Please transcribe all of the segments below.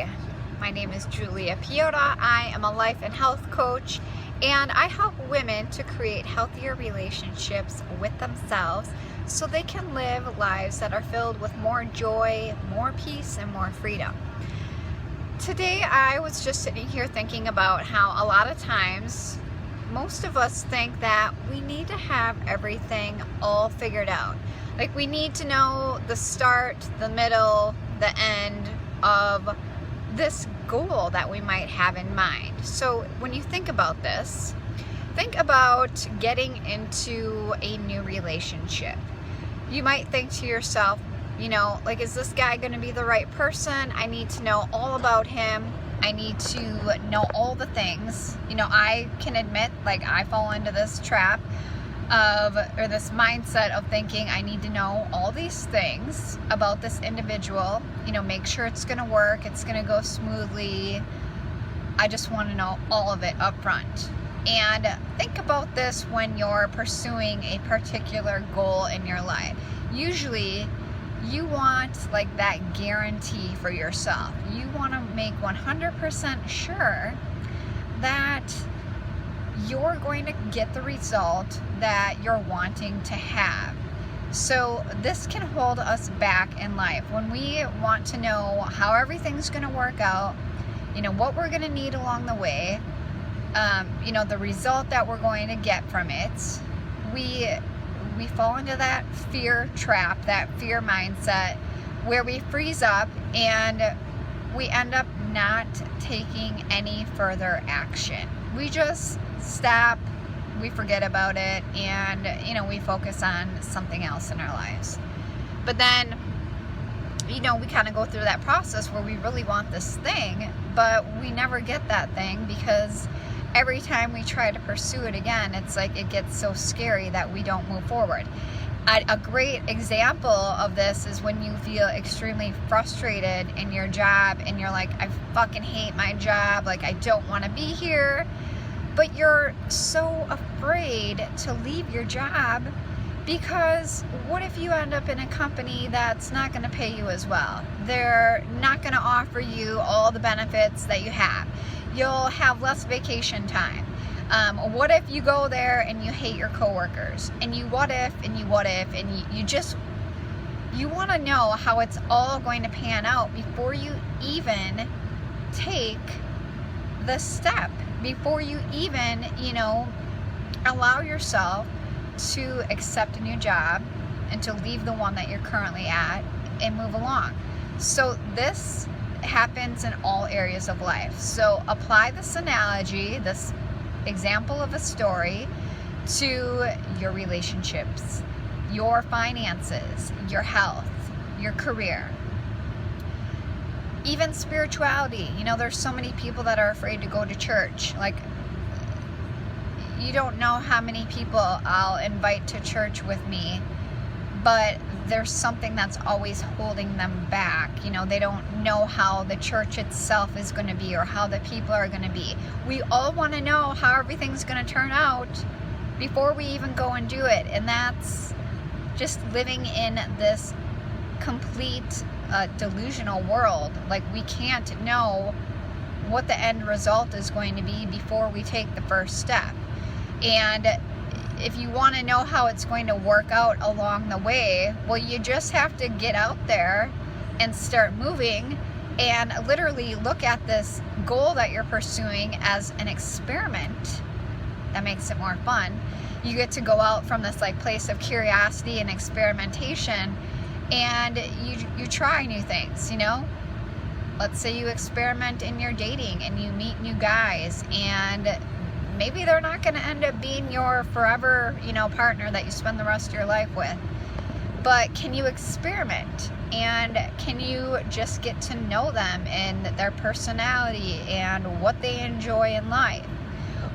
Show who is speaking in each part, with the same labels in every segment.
Speaker 1: Hi, my name is Julia Piota. I am a life and health coach, and I help women to create healthier relationships with themselves so they can live lives that are filled with more joy, more peace, and more freedom. Today I was just sitting here thinking about how a lot of times most of us think that we need to have everything all figured out. Like, we need to know the start, the middle, the end of this goal that we might have in mind. So when you think about this, think about getting into a new relationship. You might think to yourself, like, is this guy going to be the right person? I need to know all about him. I need to know all the things. I can admit, like, I fall into this trap or this mindset of thinking I need to know all these things about this individual, make sure it's going to work, it's going to go smoothly. I just want to know all of it up front. And think about this when you're pursuing a particular goal in your life. Usually you want like that guarantee for yourself. You want to make 100% sure that you're going to get the result that you're wanting to have. So this can hold us back in life when we want to know how everything's going to work out, what we're going to need along the way, the result that we're going to get from it. We fall into that fear trap, that fear mindset, where we freeze up and we end up not taking any further action. We just stop, we forget about it, and we focus on something else in our lives. But then we kind of go through that process where we really want this thing, but we never get that thing because every time we try to pursue it again, it's like it gets so scary that we don't move forward. A great example of this is when you feel extremely frustrated in your job and you're like, I fucking hate my job, like I don't want to be here. But you're so afraid to leave your job because what if you end up in a company that's not going to pay you as well? They're not going to offer you all the benefits that you have. You'll have less vacation time. What if you go there and you hate your coworkers? And you what if, and you want to know how it's all going to pan out before you even take the step. Before you even, allow yourself to accept a new job and to leave the one that you're currently at and move along. So this happens in all areas of life. So apply this analogy, this example of a story, to your relationships, your finances, your health, your career. Even spirituality. There's so many people that are afraid to go to church. Like, you don't know how many people I'll invite to church with me, but there's something that's always holding them back. They don't know how the church itself is going to be or how the people are going to be. We all want to know how everything's going to turn out before we even go and do it. And that's just living in this complete delusional world. Like, we can't know what the end result is going to be before we take the first step. And if you want to know how it's going to work out along the way, well, you just have to get out there and start moving and literally look at this goal that you're pursuing as an experiment. That makes it more fun. You get to go out from this like place of curiosity and experimentation, and you try new things. Let's say you experiment in your dating and you meet new guys, and maybe they're not going to end up being your forever, partner that you spend the rest of your life with. But can you experiment? And can you just get to know them and their personality and what they enjoy in life?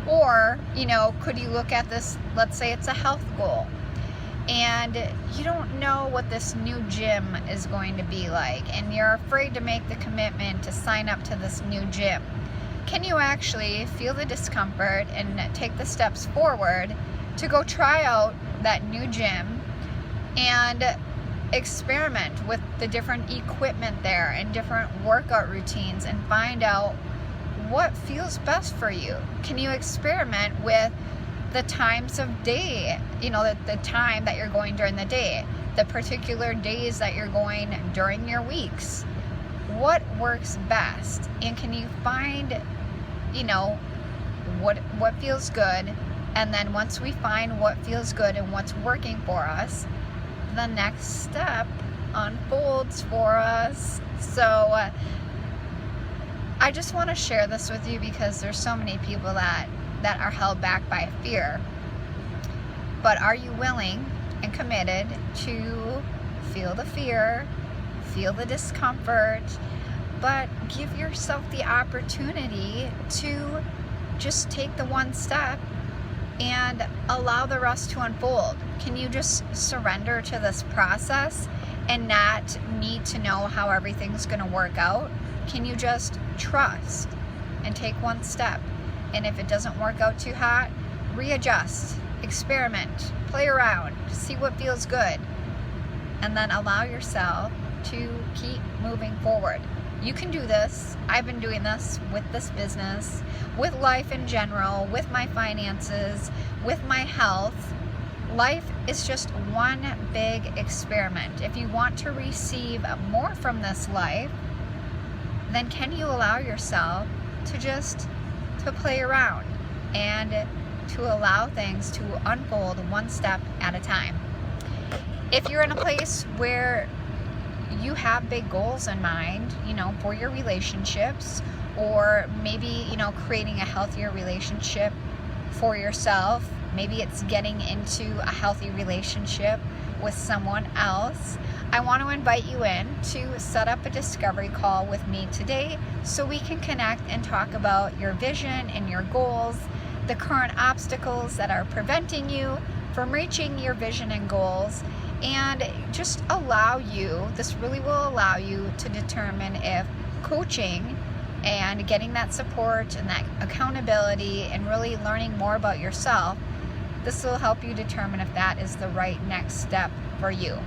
Speaker 1: Or, could you look at this, let's say it's a health goal, and you don't know what this new gym is going to be like, and you're afraid to make the commitment to sign up to this new gym. Can you actually feel the discomfort and take the steps forward to go try out that new gym and experiment with the different equipment there and different workout routines and find out what feels best for you. Can you experiment with the times of day, the time that you're going during the day, the particular days that you're going during your weeks? What works best? And can you find, what feels good? And then once we find what feels good and what's working for us, the next step unfolds for us. So I just want to share this with you because there's so many people that are held back by fear. But are you willing and committed to feel the fear, feel the discomfort, but give yourself the opportunity to just take the one step and allow the rest to unfold? Can you just surrender to this process and not need to know how everything's going to work out? Can you just trust and take one step? And if it doesn't work out too hot, readjust, experiment, play around, see what feels good, and then allow yourself to keep moving forward. You can do this. I've been doing this with this business, with life in general, with my finances, with my health. Life is just one big experiment. If you want to receive more from this life, then can you allow yourself to play around and to allow things to unfold one step at a time? If you're in a place where you have big goals in mind, for your relationships, or maybe, creating a healthier relationship for yourself, maybe it's getting into a healthy relationship with someone else, I want to invite you in to set up a discovery call with me today so we can connect and talk about your vision and your goals, the current obstacles that are preventing you from reaching your vision and goals, and just this really will allow you to determine if coaching and getting that support and that accountability and really learning more about yourself, this will help you determine if that is the right next step for you.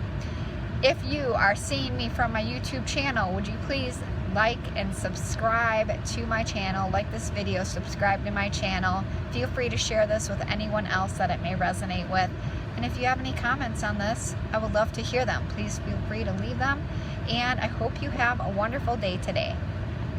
Speaker 1: If you are seeing me from my YouTube channel, would you please like and subscribe to my channel, like this video, subscribe to my channel. Feel free to share this with anyone else that it may resonate with. And if you have any comments on this, I would love to hear them. Please feel free to leave them. And I hope you have a wonderful day today.